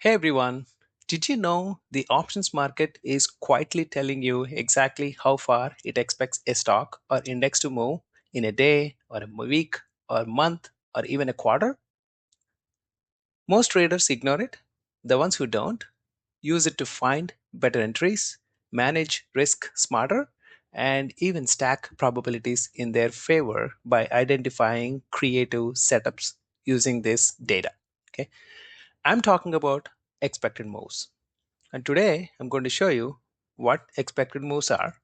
Hey everyone, did you know the options market is quietly telling you exactly how far it expects a stock or index to move in a day or a week or month or even a quarter? Most traders ignore it. The ones who don't use it to find better entries, manage risk smarter, and even stack probabilities in their favor by identifying creative setups using this data. Okay, I'm talking about expected moves. And today I'm going to show you what expected moves are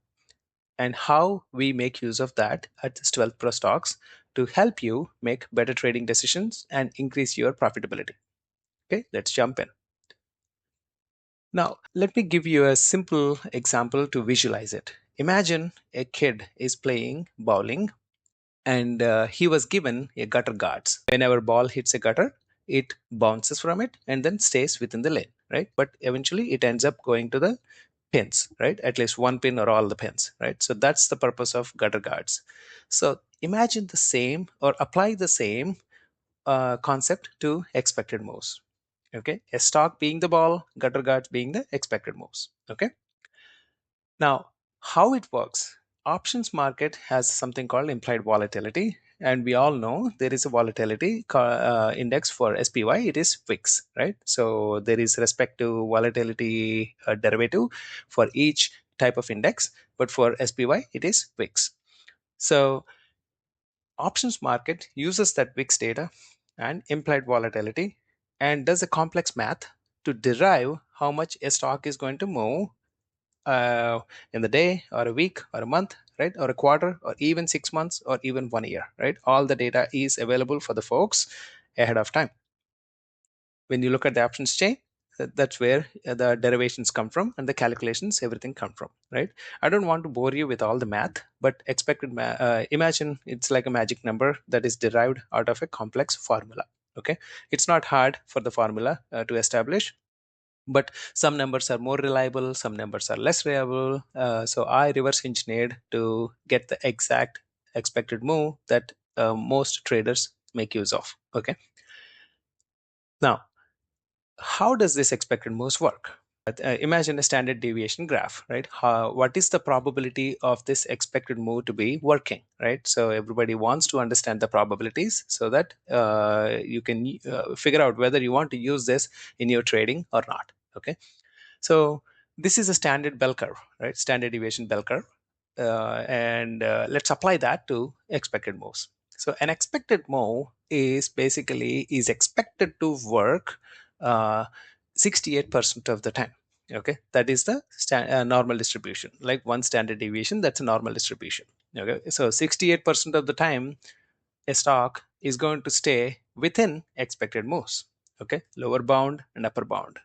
and how we make use of that at this 12 Pro Stocks to help you make better trading decisions and increase your profitability. Okay, let's jump in. Now, let me give you a simple example to visualize it. Imagine a kid is playing bowling and he was given a gutter guards. Whenever ball hits a gutter, it bounces from it and then stays within the lane, right? But eventually it ends up going to the pins, right? At least one pin or all the pins, right? So that's the purpose of gutter guards. So imagine the same or apply the same concept to expected moves. Okay, a stock being the ball, gutter guards being the expected moves. Okay, now how it works. Options market has something called implied volatility, and we all know there is a volatility index for SPY. It is VIX, right? So there is respect to volatility derivative for each type of index, but for SPY it is VIX. So options market uses that VIX data and implied volatility and does a complex math to derive how much a stock is going to move uh, in the day or a week or a month, right? Or a quarter or even 6 months or even 1 year, right? All the data is available for the folks ahead of time. When you look at the options chain, that's where the derivations come from and the calculations, everything come from, right? I don't want to bore you with all the math, but imagine it's like a magic number that is derived out of a complex formula. Okay, it's not hard for the formula to establish, but some numbers are more reliable, some numbers are less reliable. So I reverse engineered to get the exact expected move that most traders make use of. Okay, now how does this expected moves work? Imagine a standard deviation graph, right? What is the probability of this expected move to be working, right? So everybody wants to understand the probabilities so that you can figure out whether you want to use this in your trading or not. Okay, so this is a standard bell curve, right? Standard deviation bell curve. And let's apply that to expected moves. So an expected move is basically is expected to work 68% of the time. Okay, that is the normal distribution. Like one standard deviation, that's a normal distribution. Okay, so 68% of the time, a stock is going to stay within expected moves. Okay, lower bound and upper bound.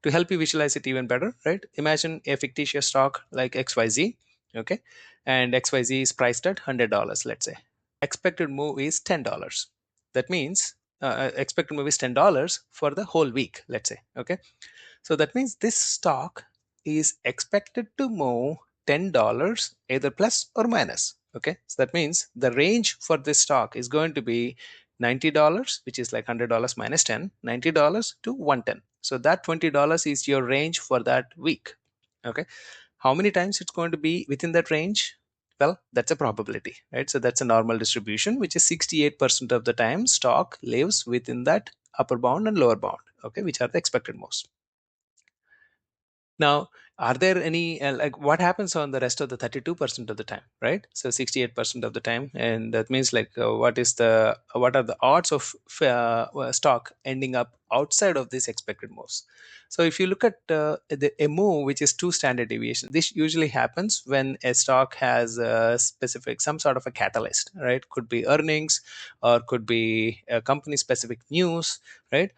To help you visualize it even better, right? Imagine a fictitious stock like XYZ, okay, and XYZ is priced at $100, let's say. Expected move is $10. That means expected move is $10 for the whole week, let's say. Okay, so that means this stock is expected to move $10 either plus or minus. Okay, so that means the range for this stock is going to be $90, which is like $100 minus 10, $90 to 110. So that $20 is your range for that week. Okay, how many times it's going to be within that range? Well, that's a probability, right? So that's a normal distribution, which is 68% of the time stock lives within that upper bound and lower bound, okay, which are the expected moves. Now, are there any like what happens on the rest of the 32% of the time, right? So 68% of the time, and that means like what are the odds of stock ending up outside of these expected moves? So if you look at a move which is two standard deviations, this usually happens when a stock has a specific some sort of a catalyst, right? Could be earnings or could be company specific news, right?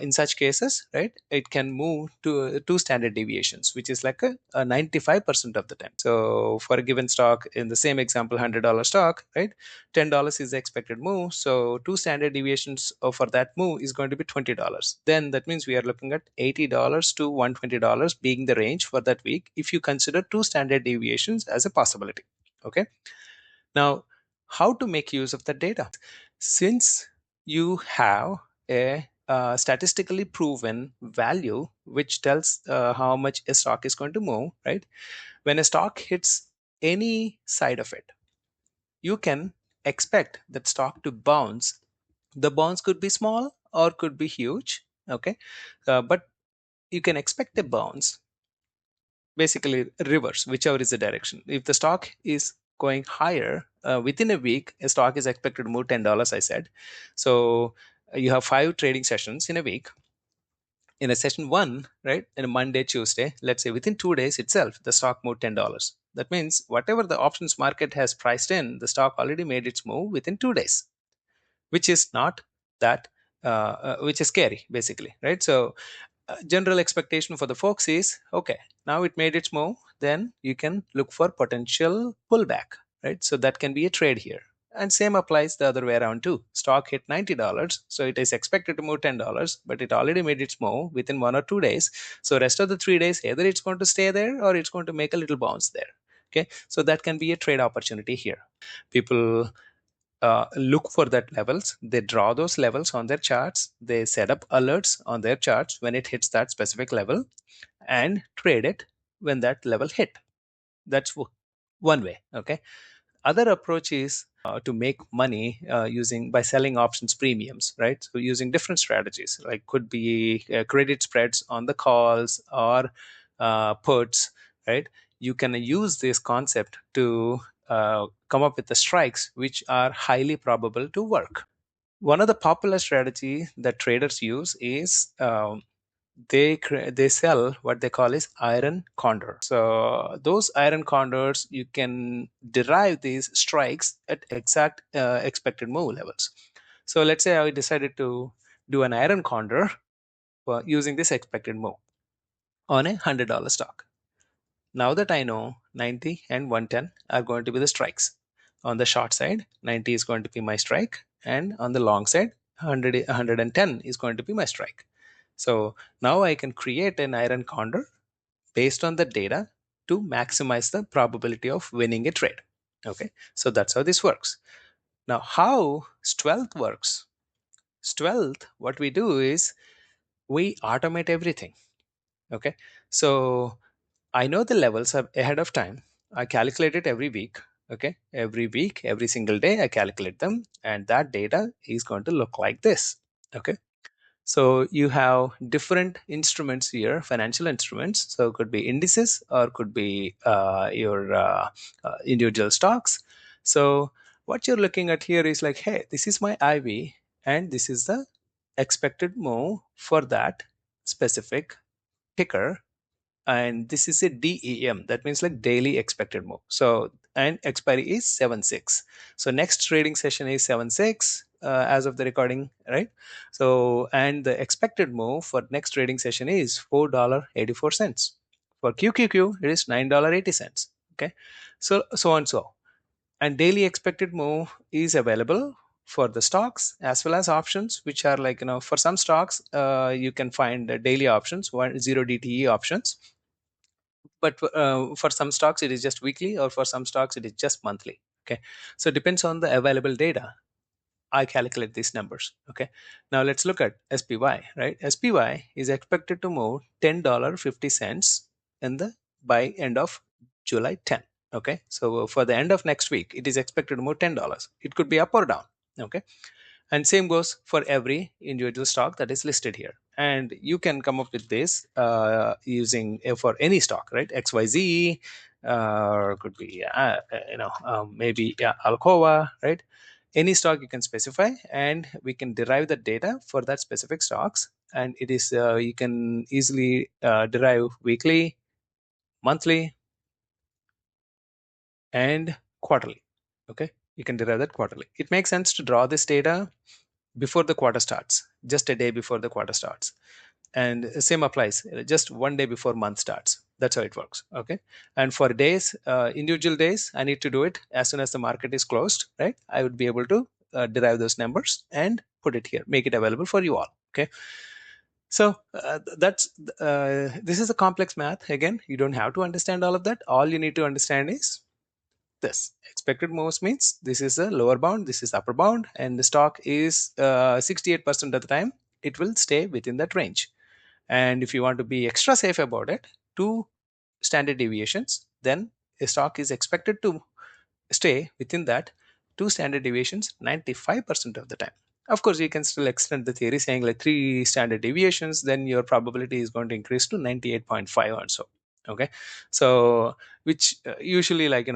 In such cases, right, it can move to two standard deviations, which is like a 95% of the time. So for a given stock, in the same example, $100 stock, right, $10 is the expected move. So two standard deviations for that move is going to be $20. Then that means we are looking at $80 to $120 being the range for that week if you consider two standard deviations as a possibility. Okay. Now, how to make use of the data? Since you have a statistically proven value which tells how much a stock is going to move, right? When a stock hits any side of it, you can expect that stock to bounce. The bounce could be small or could be huge, okay? But you can expect a bounce, basically reverse, whichever is the direction. If the stock is going higher, within a week a stock is expected to move $10, I said. So you have 5 trading sessions in a week. In a session one, right, in a Monday, Tuesday, let's say within 2 days itself, the stock moved $10. That means whatever the options market has priced in, the stock already made its move within 2 days, which is not that, which is scary, basically, right? So general expectation for the folks is okay, now it made its move, then you can look for potential pullback, right? So that can be a trade here. And same applies the other way around too. Stock hit $90, so it is expected to move $10, but it already made its move within 1 or 2 days. So rest of the 3 days, either it's going to stay there or it's going to make a little bounce there. Okay, so that can be a trade opportunity here. People look for that levels, they draw those levels on their charts, they set up alerts on their charts when it hits that specific level, and trade it when that level hit. That's one way. Okay, other approach is to make money using by selling options premiums, right? So using different strategies, like could be credit spreads on the calls or puts, right? You can use this concept to come up with the strikes which are highly probable to work. One of the popular strategy that traders use is they sell what they call is iron condor. So those iron condors, you can derive these strikes at exact expected move levels. So let's say I decided to do an iron condor using this expected move on a $100 stock. Now that I know 90 and 110 are going to be the strikes. On the short side, 90 is going to be my strike, and on the long side, 110 is going to be my strike. So now I can create an iron condor based on the data to maximize the probability of winning a trade. Okay, so that's how this works. Now, how Stealth works? Stealth, what we do is we automate everything. Okay, so I know the levels ahead of time. I calculate it every week. Okay, every week, every single day, I calculate them, and that data is going to look like this. Okay, so you have different instruments here, financial instruments. So it could be indices or could be your individual stocks. So what you're looking at here is like, hey, this is my IV, and this is the expected move for that specific ticker, and this is a DEM, that means like daily expected move. So and expiry is 7/6. So next trading session is 7/6 as of the recording, right? So and the expected move for next trading session is $4.84. For QQQ it is $9.80. Okay, so so and so. And daily expected move is available for the stocks as well as options, which are like, for some stocks you can find daily options, 0 DTE options, but for some stocks it is just weekly, or for some stocks it is just monthly. Okay, so it depends on the available data. I calculate these numbers. Okay, now let's look at SPY. Right, SPY is expected to move $10.50 in the by end of July 10. Okay, so for the end of next week it is expected to move $10. It could be up or down. Okay, and same goes for every individual stock that is listed here, and you can come up with this using for any stock, right? XYZ, or could be maybe, yeah, Alcoa, right? Any stock you can specify, and we can derive the data for that specific stocks, and it is you can easily derive weekly, monthly, and quarterly. Okay, you can derive that quarterly. It makes sense to draw this data before the quarter starts, just a day before the quarter starts. And same applies, just one day before month starts. That's how it works. Okay, and for days, individual days, I need to do it as soon as the market is closed, right? I would be able to derive those numbers and put it here, make it available for you all. Okay, so that's this is a complex math. Again, you don't have to understand all of that. All you need to understand is this: expected moves means this is a lower bound, this is upper bound, and the stock is 68% of the time it will stay within that range. And if you want to be extra safe about it, two standard deviations, then a stock is expected to stay within that two standard deviations 95% of the time. Of course, you can still extend the theory saying like three standard deviations, then your probability is going to increase to 98.5 or so. Okay, so which usually like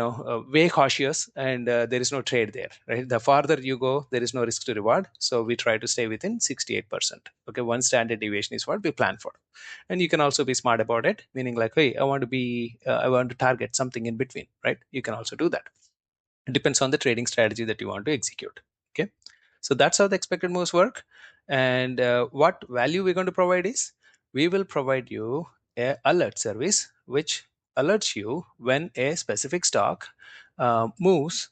way cautious, and there is no trade there, right? The farther you go, there is no risk to reward, so we try to stay within 68%. Okay, one standard deviation is what we plan for. And you can also be smart about it, meaning like, hey, I want to target something in between, right? You can also do that. It depends on the trading strategy that you want to execute. Okay, so that's how the expected moves work. And what value we're going to provide is, we will provide you a alert service which alerts you when a specific stock moves,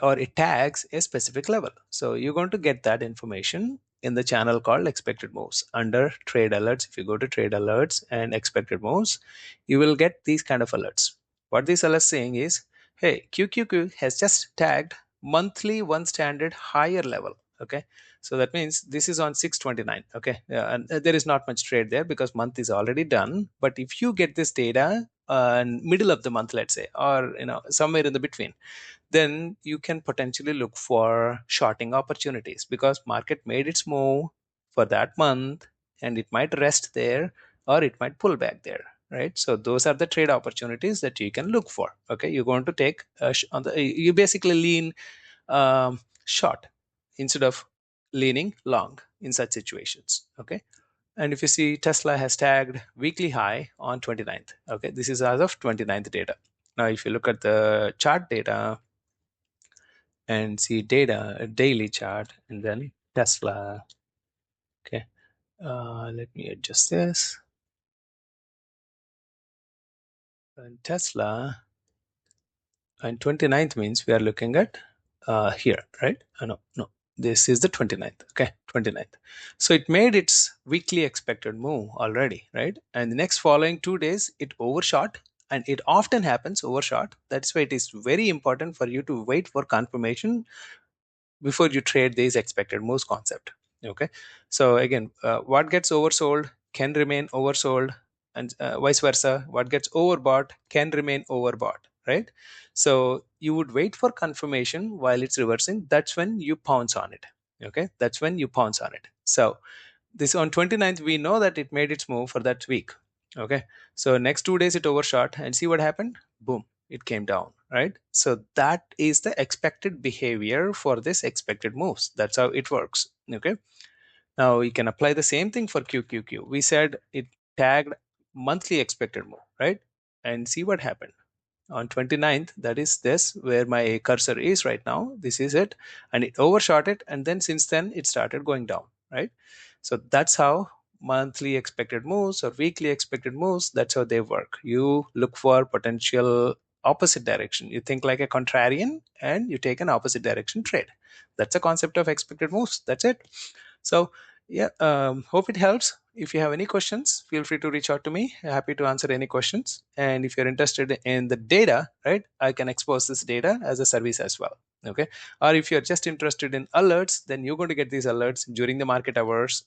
or it tags a specific level. So you're going to get that information in the channel called expected moves under trade alerts. If you go to trade alerts and expected moves, you will get these kind of alerts. What these alerts saying is, hey, QQQ has just tagged monthly one standard higher level. Okay, so that means this is on 629. Okay, and there is not much trade there because month is already done. But if you get this data in middle of the month, let's say, or somewhere in the between, then you can potentially look for shorting opportunities, because market made its move for that month and it might rest there or it might pull back there, right? So those are the trade opportunities that you can look for. Okay, you're going to take you basically lean short instead of leaning long in such situations. Okay, and if you see, Tesla has tagged weekly high on 29th. Okay, this is as of 29th data. Now if you look at the chart data and see data, a daily chart, and then Tesla. Okay, let me adjust this. And Tesla, and 29th means we are looking at here, right? No, no, this is the 29th. Okay, 29th. So it made its weekly expected move already, right? And the next following 2 days, it overshot, and it often happens overshot. That's why it is very important for you to wait for confirmation before you trade these expected moves concept. Okay, so again, what gets oversold can remain oversold, and vice versa, what gets overbought can remain overbought, right? So you would wait for confirmation while it's reversing. That's when you pounce on it. Okay, that's when you pounce on it. So this on 29th, we know that it made its move for that week. Okay, so next 2 days it overshot, and see what happened. Boom, it came down, right? So that is the expected behavior for this expected moves. That's how it works. Okay, now you can apply the same thing for QQQ. We said it tagged monthly expected move, right? And see what happened on 29th. That is this where my cursor is right now. This is it, and it overshot it, and then since then it started going down, right? So that's how monthly expected moves or weekly expected moves, that's how they work. You look for potential opposite direction. You think like a contrarian and you take an opposite direction trade. That's the concept of expected moves. That's it. So yeah, hope it helps. If you have any questions, feel free to reach out to me. Happy to answer any questions. And if you're interested in the data, right, I can expose this data as a service as well. Okay, or if you're just interested in alerts, then you're going to get these alerts during the market hours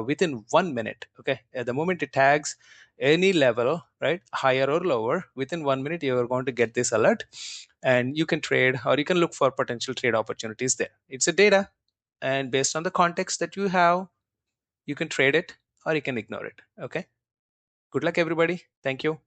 within 1 minute. Okay, at the moment it tags any level, right, higher or lower, within 1 minute you're going to get this alert, and you can trade or you can look for potential trade opportunities there. It's a data, and based on the context that you have, you can trade it or you can ignore it. Okay, good luck everybody. Thank you.